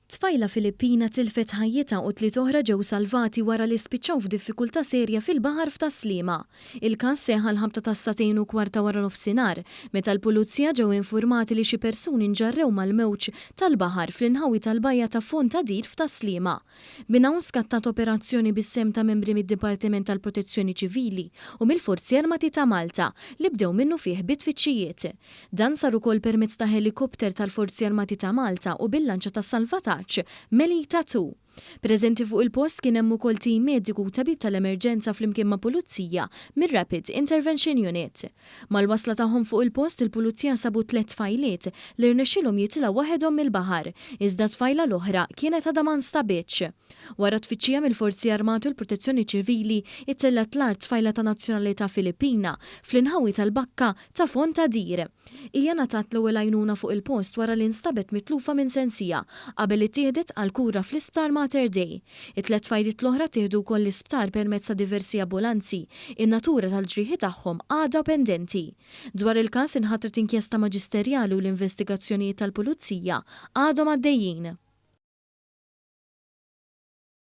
Tfajla Filippina tilfet ħajjita u 3 oħra ġew salvati wara li spiċċaw f'diffikultà serja fil-baħar f'Taslima. Il-każ seħħ l-5 tas-satejn u kwarta wara nofsinhar, meta l-pulizija ġew infurmati li xi persuni nġarrew mal-mewġ tal-baħar fl-inħawi tal-bajja ta' Fontadir f'Taslima. Minn hawn skattat operazzjoni bis-sem ta' membri mid-Dipartiment tal-Protezzjoni Ċivili u mill-Forzi Armati ta' Malta li bdew minnu fih bitfittxijiet. Dan sar ukoll permezz ta' helikopter tal-Forzi Armati ta' Malta u bil-lanċa tas-salvataġġ Melita 2. Preżenti fuq il-post kien hemm ukoll tim mediku u tabib tal-emerġenza flimkien ma' pulizija mir-Rapid Intervention Unit. Mal-wasla tagħhom fuq il-post il-pulizija sabu 3 tfajliet li rnexxilhom jitilgħu waħedhom mill-baħar, iżda tfajla l-oħra kienet għadha ma nstabitx. Wara tfittxija mill-Forzi Armati u l-Protezzjoni Ċivili ittellet l-art tfajla ta' nazzjonalità Filippina fl-inħawi tal-bakka ta' Fontadir. Hija ngħatat l-ewwel għajnuna fuq il-post wara li nstabet mitlufa minn sensija qabel ittieħdet għal kura fl-isptar Mater Dei. It-3 tfajliet l-oħra tieħdu wkoll l-isptar permezz ta' diversi ambulanzi. In-natura tal-ġrieħi tagħhom għadha pendenti. Dwar il-każ inħatret inkjesta maġisterjali u l-investigazzjonijiet tal-pulizija għadhom għaddejjin.